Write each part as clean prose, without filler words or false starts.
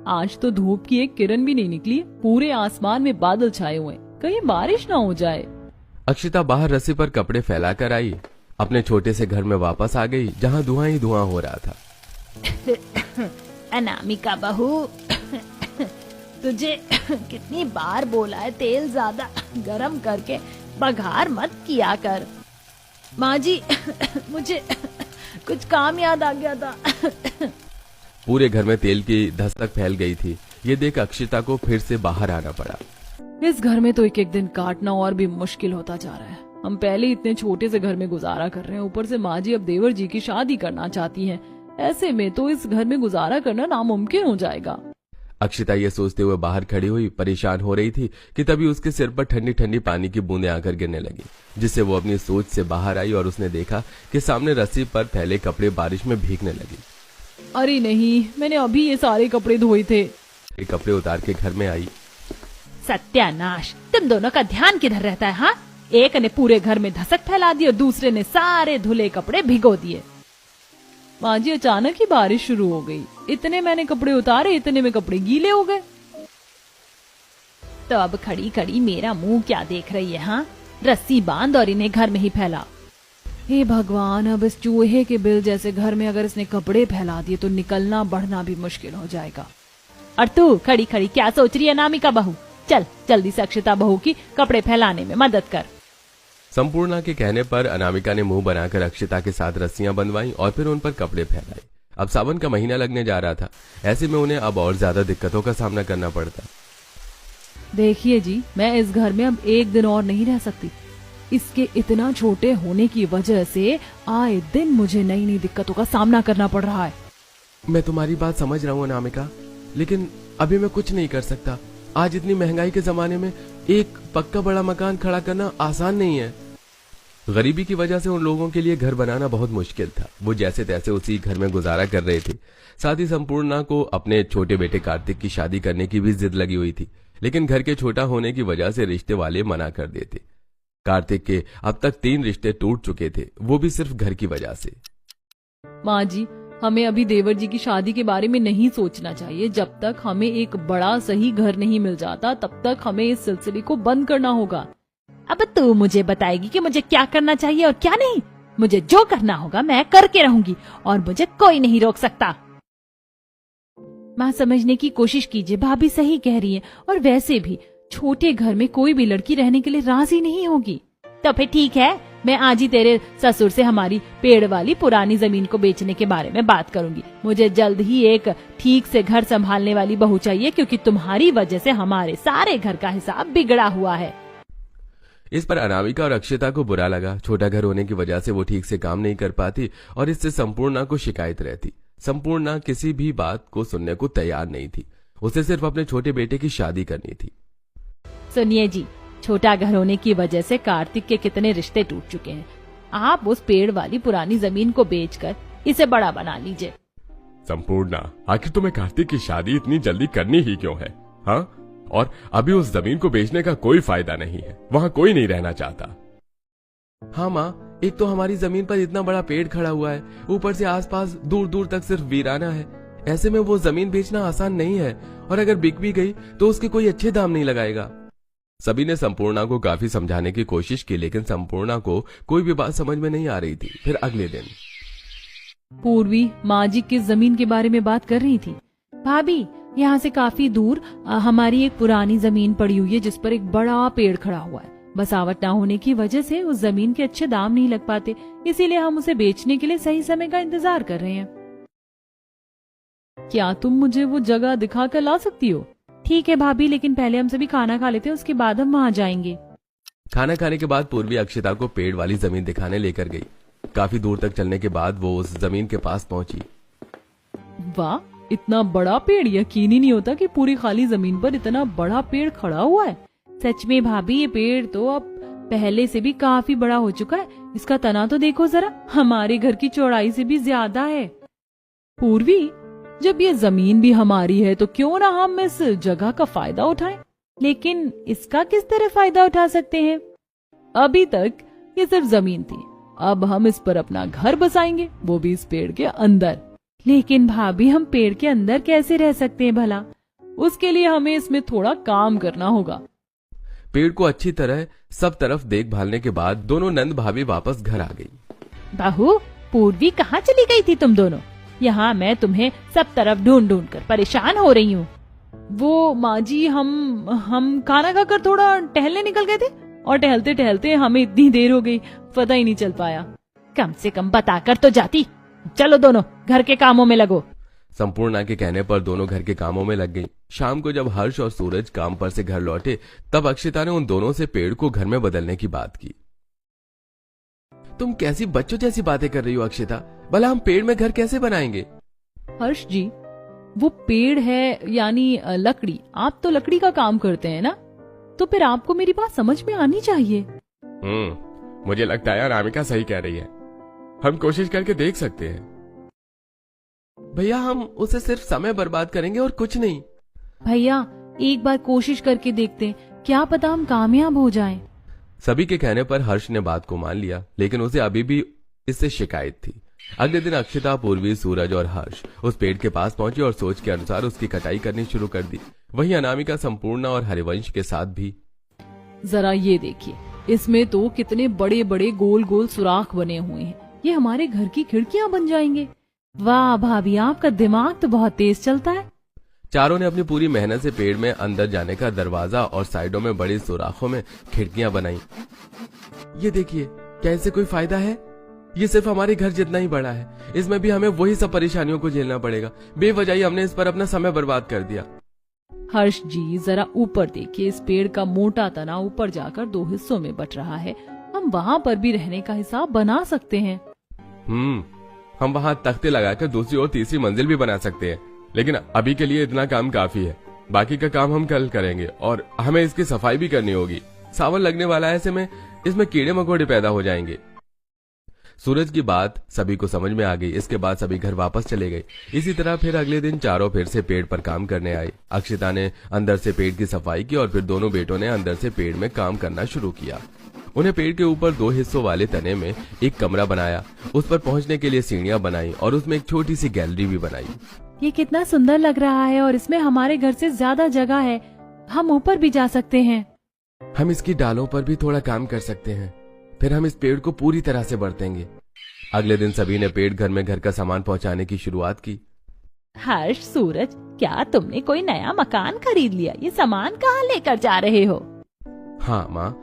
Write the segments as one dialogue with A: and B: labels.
A: आज तो धूप की एक किरण भी नहीं निकली, पूरे आसमान में बादल छाए हुए, कहीं बारिश ना हो जाए।
B: अक्षिता बाहर रस्सी पर कपड़े फैलाकर आई, अपने छोटे से घर में वापस आ गई जहाँ धुआं ही धुआं हो रहा था।
C: अनामिका बहू, तुझे कितनी बार बोला है तेल ज्यादा गरम करके बघार मत किया कर। माँ जी, मुझे कुछ काम याद आ गया था।
B: पूरे घर में तेल की धसक फैल गई थी। ये देख अक्षिता को फिर से बाहर आना पड़ा।
A: इस घर में तो एक एक दिन काटना और भी मुश्किल होता जा रहा है। हम पहले इतने छोटे से घर में गुजारा कर रहे हैं, ऊपर से माँ जी अब देवर जी की शादी करना चाहती हैं। ऐसे में तो इस घर में गुजारा करना नामुमकिन हो जाएगा।
B: अक्षिता ये सोचते हुए बाहर खड़ी हुई परेशान हो रही थी कि तभी उसके सिर पर ठंडी ठंडी पानी की बूंदें आकर गिरने लगी, जिससे वो अपनी सोच से बाहर आई और उसने देखा कि सामने रस्सी पर फैले कपड़े बारिश में भीगने लगे।
A: अरे नहीं, मैंने अभी ये सारे कपड़े धोए थे।
B: ये कपड़े उतार के घर में आई।
C: सत्यानाश, तुम दोनों का ध्यान किधर रहता है? हाँ, एक ने पूरे घर में धसक फैला दी और दूसरे ने सारे धुले कपड़े भिगो दिए।
A: माँ जी, अचानक ही बारिश शुरू हो गई, इतने मैंने कपड़े उतारे, इतने में कपड़े गीले हो गए।
C: तो अब खड़ी खड़ी मेरा मुंह क्या देख रही है? हाँ, रस्सी बांध और इन्हें घर में ही फैला।
A: हे भगवान, अब इस चूहे के बिल जैसे घर में अगर इसने कपड़े फैला दिए तो निकलना बढ़ना भी मुश्किल हो जाएगा।
C: और तू खड़ी खड़ी क्या सोच रही है अनामिका बहू? चल जल्दी से अक्षिता बहू की कपड़े फैलाने में मदद कर।
B: संपूर्णा के कहने पर अनामिका ने मुंह बनाकर अक्षिता के साथ रस्सियां बंधवाई और फिर उन पर कपड़े फैलाए। अब सावन का महीना लगने जा रहा था, ऐसे में उन्हें अब और ज्यादा दिक्कतों का सामना करना पड़ता।
A: देखिए जी, मैं इस घर में अब एक दिन और नहीं रह सकती। इसके इतना छोटे होने की वजह से आए दिन मुझे नई नई दिक्कतों का सामना करना पड़ रहा है।
B: मैं तुम्हारी बात समझ रहा हूँ अनामिका, लेकिन अभी मैं कुछ नहीं कर सकता। आज इतनी महंगाई के जमाने में एक पक्का बड़ा मकान खड़ा करना आसान नहीं है। गरीबी की वजह से उन लोगों के लिए घर बनाना बहुत मुश्किल था। वो जैसे तैसे उसी घर में गुजारा कर रहे थे। साथ ही संपूर्णा को अपने छोटे बेटे कार्तिक की शादी करने की भी जिद लगी हुई थी, लेकिन घर के छोटा होने की वजह से रिश्ते वाले मना कर देते। कार्तिक के अब तक 3 रिश्ते टूट चुके थे, वो भी सिर्फ घर की वजह से।
A: माँ जी, हमें अभी देवर जी की शादी के बारे में नहीं सोचना चाहिए। जब तक हमें एक बड़ा सही घर नहीं मिल जाता, तब तक हमें इस सिलसिले को बंद करना होगा।
C: अब तू मुझे बताएगी कि मुझे क्या करना चाहिए और क्या नहीं? मुझे जो करना होगा मैं करके रहूंगी और मुझे कोई नहीं रोक सकता। माँ, समझने की कोशिश कीजिए, भाभी सही कह रही है। और वैसे भी छोटे घर में कोई भी लड़की रहने के लिए राजी नहीं होगी। तो फिर ठीक है, मैं आज ही तेरे ससुर से हमारी पेड़ वाली पुरानी जमीन को बेचने के बारे में बात करूंगी। मुझे जल्द ही एक ठीक से घर संभालने वाली बहू चाहिए, क्योंकि तुम्हारी वजह से हमारे सारे घर का हिसाब बिगड़ा हुआ है।
B: इस पर अनामिका और अक्षिता को बुरा लगा। छोटा घर होने की वजह से वो ठीक से काम नहीं कर पाती और इससे संपूर्णा को शिकायत रहती। संपूर्णा किसी भी बात को सुनने को तैयार नहीं थी। उसे सिर्फ अपने छोटे बेटे की शादी करनी थी।
C: सुनिए जी, छोटा घर होने की वजह से कार्तिक के कितने रिश्ते टूट चुके हैं। आप उस पेड़ वाली पुरानी जमीन को बेचकर इसे बड़ा बना लीजिए।
B: संपूर्णा, आखिर तुम्हें कार्तिक की शादी इतनी जल्दी करनी ही क्यों है? हाँ, और अभी उस जमीन को बेचने का कोई फायदा नहीं है, वहाँ कोई नहीं रहना चाहता। हाँ माँ, एक तो हमारी जमीन पर इतना बड़ा पेड़ खड़ा हुआ है, ऊपर से आसपास दूर दूर तक सिर्फ वीराना है। ऐसे में वो जमीन बेचना आसान नहीं है, और अगर बिक भी गई तो उसके कोई अच्छे दाम नहीं लगाएगा। सभी ने संपूर्णा को काफी समझाने की कोशिश की, लेकिन संपूर्णा को कोई भी बात समझ में नहीं आ रही थी। फिर अगले दिन
A: पूर्वी माँ जी किस जमीन के बारे में बात कर रही थी?
C: भाभी, यहाँ से काफी दूर हमारी एक पुरानी जमीन पड़ी हुई है, जिस पर एक बड़ा पेड़ खड़ा हुआ है। बसावट ना होने की वजह से उस जमीन के अच्छे दाम नहीं लग पाते, इसीलिए हम उसे बेचने के लिए सही समय का इंतजार कर रहे हैं।
A: क्या तुम मुझे वो जगह दिखा कर ला सकती हो?
C: ठीक है भाभी, लेकिन पहले हम सभी खाना खा लेते हैं, उसके बाद हम वहाँ जाएंगे।
B: खाना खाने के बाद पूर्वी अक्षिता को पेड़ वाली जमीन दिखाने लेकर गई। काफी दूर तक चलने के बाद वो उस जमीन के पास पहुंची।
A: वाह, इतना बड़ा पेड़! यकीन ही नहीं होता कि पूरी खाली जमीन पर इतना बड़ा पेड़ खड़ा हुआ है।
C: सच में भाभी, ये पेड़ तो अब पहले से भी काफी बड़ा हो चुका है। इसका तना तो देखो जरा, हमारे घर की चौड़ाई से भी ज्यादा है।
A: पूर्वी, जब ये जमीन भी हमारी है तो क्यों ना हम इस जगह का फायदा उठाएं?
C: लेकिन इसका किस तरह फायदा उठा सकते हैं?
A: अभी तक ये सिर्फ जमीन थी, अब हम इस पर अपना घर बसाएंगे, वो भी इस पेड़ के अंदर।
C: लेकिन भाभी, हम पेड़ के अंदर कैसे रह सकते हैं भला?
A: उसके लिए हमें इसमें थोड़ा काम करना होगा।
B: पेड़ को अच्छी तरह सब तरफ देखभालने के बाद दोनों नंद भाभी वापस घर आ गई।
C: बहू, पूर्वी कहाँ चली गई थी तुम दोनों? यहाँ मैं तुम्हें सब तरफ ढूंढ ढूंढ कर परेशान हो रही हूँ।
A: वो माँ जी, हम खाना खाकर थोड़ा टहलने निकल गए थे और टहलते टहलते हमें इतनी देर हो गई, पता ही नहीं चल पाया।
C: कम से कम बताकर तो जाती। चलो दोनों घर के कामों में लगो।
B: संपूर्णा के कहने पर दोनों घर के कामों में लग गई। शाम को जब हर्ष और सूरज काम पर से घर लौटे तब अक्षिता ने उन दोनों से पेड़ को घर में बदलने की बात की। तुम कैसी बच्चों जैसी बातें कर रही हो अक्षिता? भला हम पेड़ में घर कैसे बनाएंगे?
A: हर्ष जी, वो पेड़ है यानी लकड़ी, आप तो लकड़ी का काम करते हैं ना, तो फिर आपको मेरी बात समझ में आनी चाहिए।
B: मुझे लगता है अनामिका सही कह रही है, हम कोशिश करके देख सकते हैं। भैया, हम उसे सिर्फ समय बर्बाद करेंगे और कुछ नहीं।
A: भैया, एक बार कोशिश करके देखते हैं, क्या पता हम कामयाब हो जाएं।
B: सभी के कहने पर हर्ष ने बात को मान लिया, लेकिन उसे अभी भी इससे शिकायत थी। अगले दिन अक्षिता, पूर्वी, सूरज और हर्ष उस पेड़ के पास पहुंचे और सोच के अनुसार उसकी कटाई करनी शुरू कर दी। वहीं अनामिका, संपूर्णा और हरिवंश के साथ भी।
A: जरा ये देखिए, इसमें तो कितने बड़े बड़े गोल गोल सुराख बने हुए हैं, ये हमारे घर की खिड़कियां बन जाएंगे।
C: वाह भाभी, आपका दिमाग तो बहुत तेज चलता है।
B: चारों ने अपनी पूरी मेहनत से पेड़ में अंदर जाने का दरवाजा और साइडों में बड़ी सुराखों में खिड़कियां बनाई। ये देखिए, क्या इससे कोई फायदा है? ये सिर्फ हमारे घर जितना ही बड़ा है, इसमें भी हमें वही सब परेशानियों को झेलना पड़ेगा। बेवजह ही हमने इस पर अपना समय बर्बाद कर दिया।
A: हर्ष जी, जरा ऊपर देखिए, इस पेड़ का मोटा तना ऊपर जाकर 2 हिस्सों में बट रहा है। हम वहाँ पर भी रहने का हिसाब बना सकते हैं।
B: हम वहाँ तख्ते लगाकर दूसरी और तीसरी मंजिल भी बना सकते हैं, लेकिन अभी के लिए इतना काम काफी है। बाकी का काम हम कल करेंगे और हमें इसकी सफाई भी करनी होगी। सावन लगने वाला है, ऐसे में इसमें कीड़े मकोड़े पैदा हो जाएंगे। सूरज की बात सभी को समझ में आ गई। इसके बाद सभी घर वापस चले गए। इसी तरह फिर अगले दिन चारों फिर से पेड़ पर काम करने आए। अक्षिता ने अंदर से पेड़ की सफाई की और फिर दोनों बेटों ने अंदर से पेड़ में काम करना शुरू किया। उन्हें पेड़ के ऊपर 2 हिस्सों वाले तने में एक कमरा बनाया, उस पर पहुंचने के लिए सीढ़ियां बनाई और उसमें एक छोटी सी गैलरी भी बनाई।
C: ये कितना सुंदर लग रहा है और इसमें हमारे घर से ज्यादा जगह है, हम ऊपर भी जा सकते हैं।
B: हम इसकी डालों पर भी थोड़ा काम कर सकते हैं, फिर हम इस पेड़ को पूरी तरह से बढ़तेंगे। अगले दिन सभी ने पेड़ घर में घर का सामान पहुंचाने की शुरुआत की।
C: हर्ष, सूरज, क्या तुमने कोई नया मकान खरीद लिया? ये सामान कहाँ लेकर जा रहे हो?
B: हाँ माँ,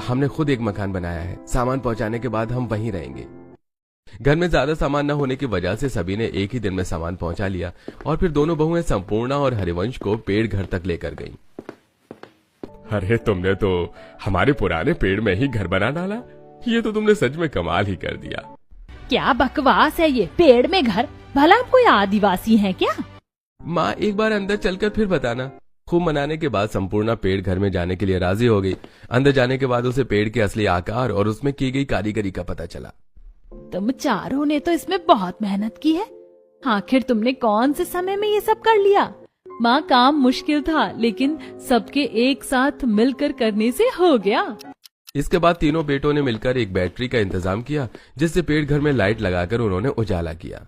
B: हमने खुद एक मकान बनाया है। सामान पहुंचाने के बाद हम वहीं रहेंगे। घर में ज्यादा सामान न होने की वजह से सभी ने एक ही दिन में सामान पहुंचा लिया और फिर दोनों बहुएं संपूर्णा और हरिवंश को पेड़ घर तक लेकर गईं। अरे, तुमने तो हमारे पुराने पेड़ में ही घर बना डाला। ये तो तुमने सच में कमाल ही कर दिया।
C: क्या बकवास है ये, पेड़ में घर? भला आप कोई आदिवासी हैं क्या?
B: माँ, एक बार अंदर चलकर फिर बताना। खूब मनाने के बाद संपूर्णा पेड़ घर में जाने के लिए राजी हो गई। अंदर जाने के बाद उसे पेड़ के असली आकार और उसमें की गई कारीगरी का पता चला।
C: तुम चारों ने तो इसमें बहुत मेहनत की है। आखिर तुमने कौन से समय में ये सब कर लिया?
A: माँ, काम मुश्किल था, लेकिन सबके एक साथ मिलकर करने से हो गया।
B: इसके बाद तीनों बेटों ने मिलकर एक बैटरी का इंतजाम किया, जिससे पेड़ घर में लाइट लगाकर उन्होंने उजाला किया।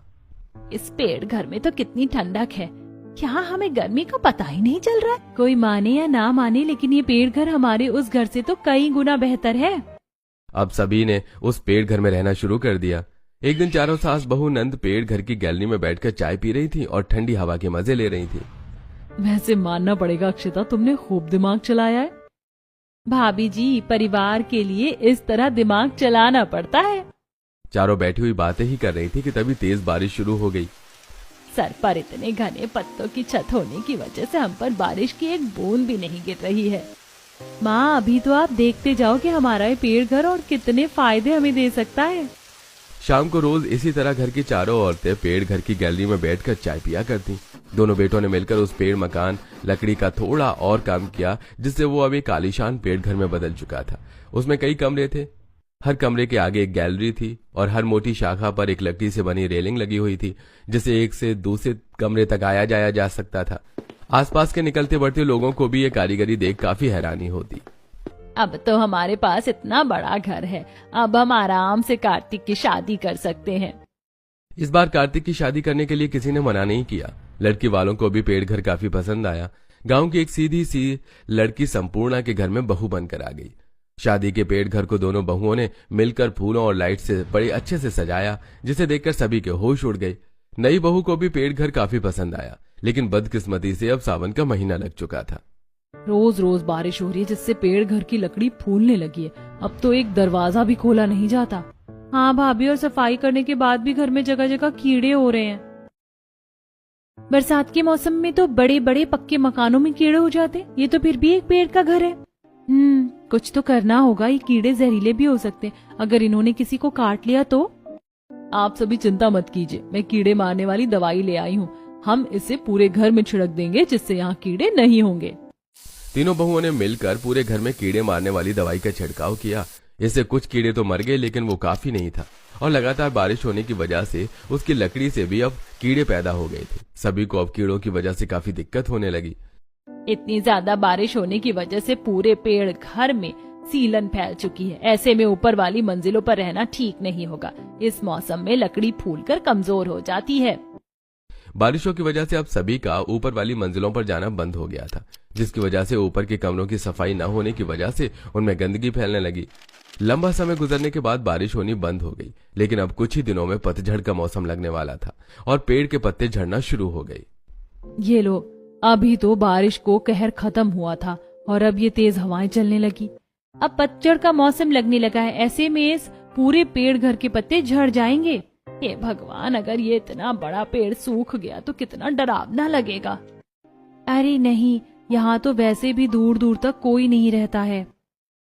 C: इस पेड़ घर में तो कितनी ठंडक है, क्या हमें गर्मी का पता ही नहीं चल रहा है?
A: कोई माने या ना माने, लेकिन ये पेड़ घर हमारे उस घर से तो कई गुना बेहतर है।
B: अब सभी ने उस पेड़ घर में रहना शुरू कर दिया। एक दिन चारों सास बहू नंद पेड़ घर की गैलरी में बैठकर चाय पी रही थी और ठंडी हवा के मजे ले रही थी।
A: वैसे मानना पड़ेगा अक्षिता, तुमने खूब दिमाग चलाया है।
C: भाभी जी, परिवार के लिए इस तरह दिमाग चलाना पड़ता है।
B: चारों बैठी हुई बातें ही कर रही थी कि तभी तेज बारिश शुरू हो गई।
C: सर पर इतने घने पत्तों की छत होने की वजह से हम पर बारिश की एक बूंद भी नहीं गिर रही है।
A: माँ, अभी तो आप देखते जाओ कि हमारा ये पेड़ घर और कितने फायदे हमें दे सकता है।
B: शाम को रोज इसी तरह घर की चारों औरतें पेड़ घर की गैलरी में बैठकर चाय पिया करती। दोनों बेटों ने मिलकर उस पेड़ मकान लकड़ी का थोड़ा और काम किया, जिससे वो अब एक आलीशान पेड़ घर में बदल चुका था। उसमें कई कमरे थे। हर कमरे के आगे एक गैलरी थी और हर मोटी शाखा पर एक लकड़ी से बनी रेलिंग लगी हुई थी, जिससे एक से दूसरे कमरे तक आया जाया जा सकता था। आसपास के निकलते बढ़ते लोगों को भी ये कारीगरी देख काफी हैरानी होती।
C: अब तो हमारे पास इतना बड़ा घर है, अब हम आराम से कार्तिक की शादी कर सकते हैं।
B: इस बार कार्तिक की शादी करने के लिए किसी ने मना नहीं किया। लड़की वालों को भी पेड़ घर काफी पसंद आया। गांव की एक सीधी सी लड़की संपूर्णा के घर में बहू बनकर आ गई। शादी के पेड़ घर को दोनों बहुओं ने मिलकर फूलों और लाइट से बड़े अच्छे से सजाया, जिसे देखकर सभी के होश उड़ गए। नई बहू को भी पेड़ घर काफी पसंद आया, लेकिन बदकिस्मती से अब सावन का महीना लग चुका था।
A: रोज रोज बारिश हो रही है, जिससे पेड़ घर की लकड़ी फूलने लगी है। अब तो एक दरवाजा भी खोला नहीं जाता।
C: हाँ भाभी, और सफाई करने के बाद भी घर में जगह जगह कीड़े हो रहे हैं। बरसात के मौसम में तो बड़े बड़े पक्के मकानों में कीड़े हो जाते, ये तो फिर भी एक पेड़ का घर है। कुछ तो करना होगा, ये कीड़े जहरीले भी हो सकते, अगर इन्होंने किसी को काट लिया तो।
A: आप सभी चिंता मत कीजिए, मैं कीड़े मारने वाली दवाई ले आई हूँ। हम इसे पूरे घर में छिड़क देंगे, जिससे यहाँ कीड़े नहीं होंगे।
B: तीनों बहुओं ने मिलकर पूरे घर में कीड़े मारने वाली दवाई का छिड़काव किया। इससे कुछ कीड़े तो मर गए, लेकिन वो काफी नहीं था, और लगातार बारिश होने की वजह से उसकी लकड़ी से भी अब कीड़े पैदा हो गए थे। सभी को अब कीड़ों की वजह से काफी दिक्कत होने लगी।
C: इतनी ज्यादा बारिश होने की वजह से पूरे पेड़ घर में सीलन फैल चुकी है। ऐसे में ऊपर वाली मंजिलों पर रहना ठीक नहीं होगा। इस मौसम में लकड़ी फूलकर कमजोर हो जाती है।
B: बारिशों की वजह से अब सभी का ऊपर वाली मंजिलों पर जाना बंद हो गया था, जिसकी वजह से ऊपर के कमरों की सफाई न होने की वजह से उनमें गंदगी फैलने लगी। लंबा समय गुजरने के बाद बारिश होनी बंद हो गई, लेकिन अब कुछ ही दिनों में पतझड़ का मौसम लगने वाला था और पेड़ के पत्ते झड़ना शुरू हो गए।
A: ये लो, अभी तो बारिश को कहर खत्म हुआ था और अब ये तेज हवाएं चलने लगी।
C: अब पतझड़ का मौसम लगने लगा है, ऐसे में इस पूरे पेड़ घर के पत्ते झड़ जाएंगे। हे भगवान, अगर ये इतना बड़ा पेड़ सूख गया तो कितना डरावना लगेगा। अरे नहीं, यहाँ तो वैसे भी दूर दूर तक कोई नहीं रहता है।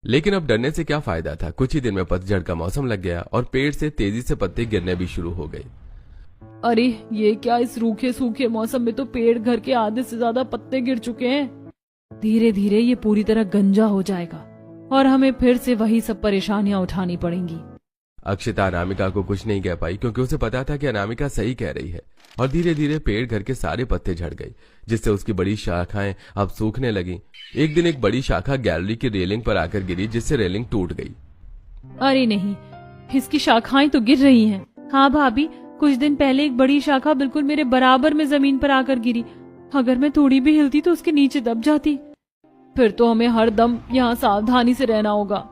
B: लेकिन अब डरने से क्या फायदा था। कुछ ही दिन में पतझड़ का मौसम लग गया और पेड़ से तेजी से पत्ते गिरने भी शुरू हो गए।
A: अरे ये क्या, इस रूखे सूखे मौसम में तो पेड़ घर के आधे से ज्यादा पत्ते गिर चुके हैं। धीरे धीरे ये पूरी तरह गंजा हो जाएगा और हमें फिर से वही सब परेशानियां उठानी पड़ेंगी।
B: अक्षिता अनामिका को कुछ नहीं कह पाई, क्योंकि उसे पता था कि अनामिका सही कह रही है। और धीरे धीरे पेड़ घर के सारे पत्ते झड़ गए, जिससे उसकी बड़ी शाखाएं अब सूखने लगी। एक दिन एक बड़ी शाखा गैलरी की रेलिंग पर आकर गिरी, जिससे रेलिंग टूट गई।
A: अरे नहीं, इसकी शाखाएं तो गिर रही हैं।
C: हाँ भाभी, कुछ दिन पहले एक बड़ी शाखा बिल्कुल मेरे बराबर में जमीन पर आकर गिरी। अगर मैं थोड़ी भी हिलती तो उसके नीचे दब जाती।
A: फिर तो हमें हर दम यहाँ सावधानी से रहना होगा।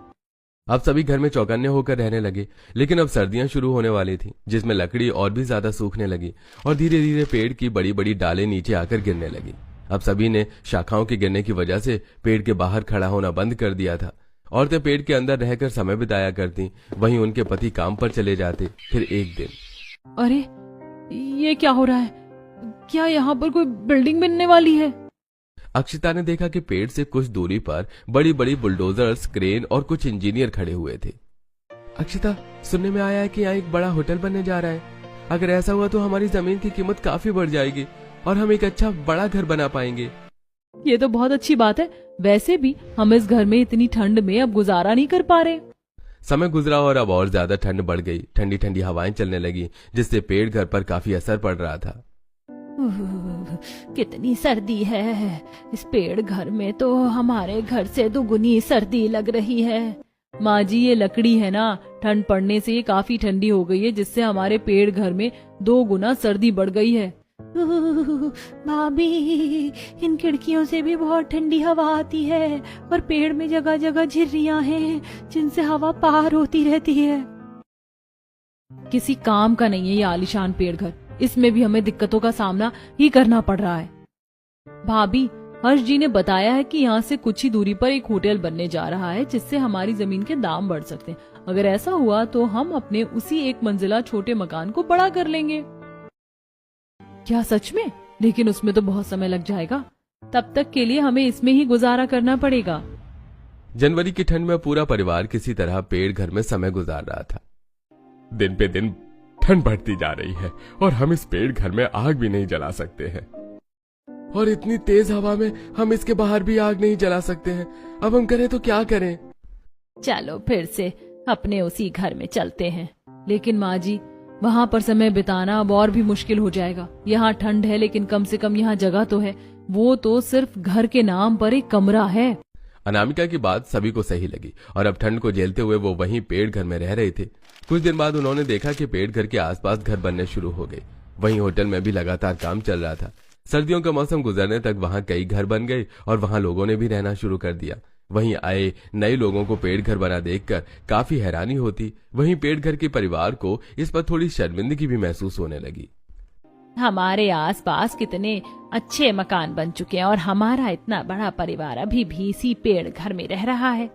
B: अब सभी घर में चौकन्ने होकर रहने लगे, लेकिन अब सर्दियां शुरू होने वाली थी, जिसमें लकड़ी और भी ज्यादा सूखने लगी और धीरे धीरे पेड़ की बड़ी बड़ी डालें नीचे आकर गिरने लगी। अब सभी ने शाखाओं के गिरने की वजह से पेड़ के बाहर खड़ा होना बंद कर दिया था। औरतें पेड़ के अंदर रहकर समय बिताया करती, वहीं उनके पति काम पर चले जाते। फिर एक दिन,
A: अरे ये क्या हो रहा है? क्या यहाँ पर कोई बिल्डिंग बनने वाली है?
B: अक्षिता ने देखा कि पेड़ से कुछ दूरी पर बड़ी बड़ी बुलडोजर्स, क्रेन और कुछ इंजीनियर खड़े हुए थे। अक्षिता, सुनने में आया है कि यहाँ एक बड़ा होटल बनने जा रहा है। अगर ऐसा हुआ तो हमारी जमीन की कीमत काफी बढ़ जाएगी और हम एक अच्छा बड़ा घर बना पाएंगे।
A: ये तो बहुत अच्छी बात है। वैसे भी हम इस घर में इतनी ठंड में अब गुजारा नहीं कर पा रहे।
B: समय गुजरा और अब और ज्यादा ठंड बढ़ गई। ठंडी ठंडी हवाएं चलने लगी, जिससे पेड़ घर पर काफी असर पड़ रहा था।
C: कितनी सर्दी है। इस पेड़ घर में तो हमारे घर से दुगुनी सर्दी लग रही है।
A: माँ जी, ये लकड़ी है ना, ठंड पड़ने से ये काफी ठंडी हो गई है, जिससे हमारे पेड़ घर में 2 गुना सर्दी बढ़ गई है।
C: भाभी, इन खिड़कियों से भी बहुत ठंडी हवा आती है और पेड़ में जगह जगह झिर्रियां हैं, जिनसे हवा पार होती रहती है।
A: किसी काम का नहीं है ये आलीशान पेड़ घर। इसमें भी हमें दिक्कतों का सामना ही करना पड़ रहा है। भाभी, हर्ष जी ने बताया है कि यहाँ से कुछ ही दूरी पर एक होटल बनने जा रहा है, जिससे हमारी जमीन के दाम बढ़ सकते हैं। अगर ऐसा हुआ तो हम अपने उसी 1 मंजिला छोटे मकान को बड़ा कर लेंगे। क्या सच में? लेकिन उसमें तो बहुत समय लग जाएगा। तब तक के लिए हमें इसमें ही गुजारा करना पड़ेगा।
B: जनवरी की ठंड में पूरा परिवार किसी तरह पेड़ घर में समय गुजार रहा था। दिन पे दिन ठंड बढ़ती जा रही है और हम इस पेड़ घर में आग भी नहीं जला सकते हैं, और इतनी तेज हवा में हम इसके बाहर भी आग नहीं जला सकते हैं। अब हम करें तो क्या करें?
C: चलो फिर से अपने उसी घर में चलते हैं।
A: लेकिन माँ जी, वहाँ पर समय बिताना अब और भी मुश्किल हो जाएगा। यहाँ ठंड है, लेकिन कम से कम यहाँ जगह तो है। वो तो सिर्फ घर के नाम पर एक कमरा है।
B: अनामिका की बात सभी को सही लगी और अब ठंड को झेलते हुए वो वहीं पेड़ घर में रह रहे थे। कुछ दिन बाद उन्होंने देखा कि पेड़ घर के आसपास घर बनने शुरू हो गए। वहीं होटल में भी लगातार काम चल रहा था। सर्दियों का मौसम गुजरने तक वहां कई घर बन गए और वहां लोगों ने भी रहना शुरू कर दिया। वहीं आए नए लोगों को पेड़ घर बना देखकर काफी हैरानी होती। वहीं पेड़ घर के परिवार को इस पर थोड़ी शर्मिंदगी भी महसूस होने लगी।
C: हमारे आसपास कितने अच्छे मकान बन चुके हैं और हमारा इतना बड़ा परिवार अभी भी इसी पेड़ घर में रह रहा है।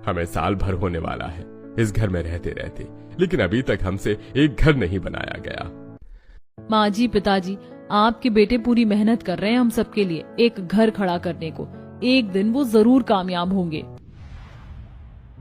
B: हमें साल भर होने वाला है इस घर में रहते रहते, लेकिन अभी तक हमसे एक घर नहीं बनाया गया।
A: माँ जी, पिताजी, आपके बेटे पूरी मेहनत कर रहे हैं हम सबके लिए एक घर खड़ा करने को। एक दिन वो जरूर कामयाब होंगे।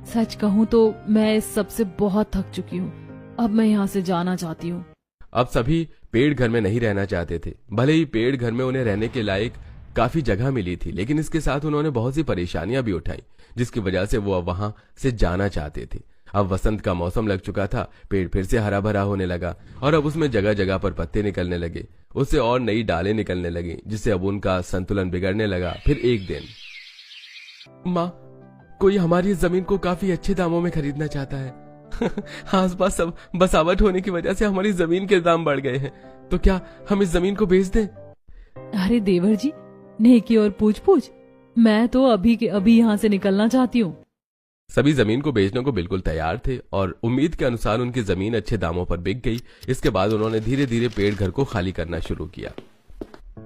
A: सच कहूँ तो मैं इस सब से बहुत थक चुकी हूँ। अब मैं यहाँ से जाना चाहती हूँ।
B: अब सभी पेड़ घर में नहीं रहना चाहते थे। भले ही पेड़ घर में उन्हें रहने के लायक काफी जगह मिली थी, लेकिन इसके साथ उन्होंने बहुत सी परेशानियां भी उठाई, जिसकी वजह से वो अब वहां से जाना चाहते थे। अब वसंत का मौसम लग चुका था, पेड़ फिर से हरा भरा होने लगा और अब उसमें जगह जगह पर पत्ते निकलने लगे, उससे और नई डालें निकलने लगी, जिससे अब उनका संतुलन बिगड़ने लगा। फिर एक दिन, माँ, कोई हमारी इस जमीन को काफी अच्छे दामों में खरीदना चाहता है। आसपास सब बसावट होने की वजह से हमारी जमीन के दाम बढ़ गए हैं, तो क्या हम इस जमीन को बेच दें?
A: अरे देवर जी, नेकी और पूछ पूछ, मैं तो अभी के अभी यहाँ से निकलना चाहती हूँ।
B: सभी जमीन को बेचने को बिल्कुल तैयार थे और उम्मीद के अनुसार उनकी जमीन अच्छे दामों पर बिक गई। इसके बाद उन्होंने धीरे धीरे पेड़ घर को खाली करना शुरू किया।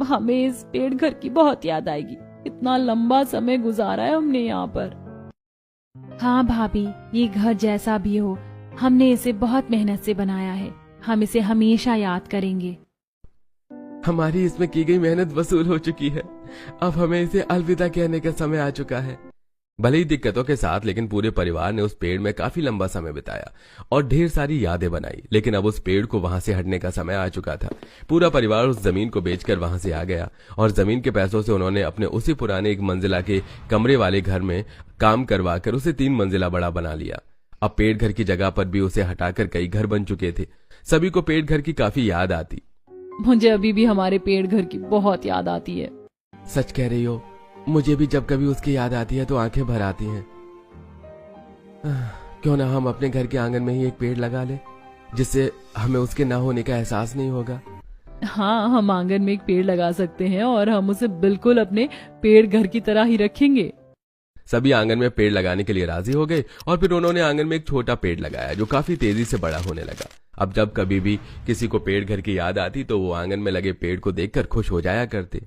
A: हमें इस पेड़ घर की बहुत याद आएगी। इतना लंबा समय गुजारा है हमने यहाँ पर।
C: हाँ भाभी, ये घर जैसा भी हो, हमने इसे बहुत मेहनत से बनाया है। हम इसे हमेशा याद करेंगे।
B: हमारी इसमें की गई मेहनत वसूल हो चुकी है। अब हमें इसे अलविदा कहने का समय आ चुका है। भले ही दिक्कतों के साथ, लेकिन पूरे परिवार ने उस पेड़ में काफी लंबा समय बिताया और ढेर सारी यादें बनाई। लेकिन अब उस पेड़ को वहां से हटने का समय आ चुका था। पूरा परिवार उस जमीन को बेचकर वहां से आ गया और जमीन के पैसों से उन्होंने अपने उसी पुराने 1 मंजिला के कमरे वाले घर में काम करवाकर उसे 3 मंजिला बड़ा बना लिया। अब पेड़ घर की जगह पर भी उसे हटाकर कई घर बन चुके थे। सभी को पेड़ घर की काफी याद आती।
A: मुझे अभी भी हमारे पेड़ घर की बहुत याद आती है।
B: सच कह रही हो, मुझे भी जब कभी उसकी याद आती है तो आंखें भर आती हैं। क्यों ना हम अपने घर के आंगन में ही एक पेड़ लगा ले, जिससे हमें उसके ना होने का एहसास नहीं होगा।
A: हाँ, हम आंगन में एक पेड़ लगा सकते हैं और हम उसे बिल्कुल अपने पेड़ घर की तरह ही रखेंगे।
B: सभी आंगन में पेड़ लगाने के लिए राजी हो गए और फिर उन्होंने आंगन में एक छोटा पेड़ लगाया जो काफी तेजी से बड़ा होने लगा। अब जब कभी भी किसी को पेड़ घर की याद आती तो वो आंगन में लगे पेड़ को देखकर खुश हो जाया करते।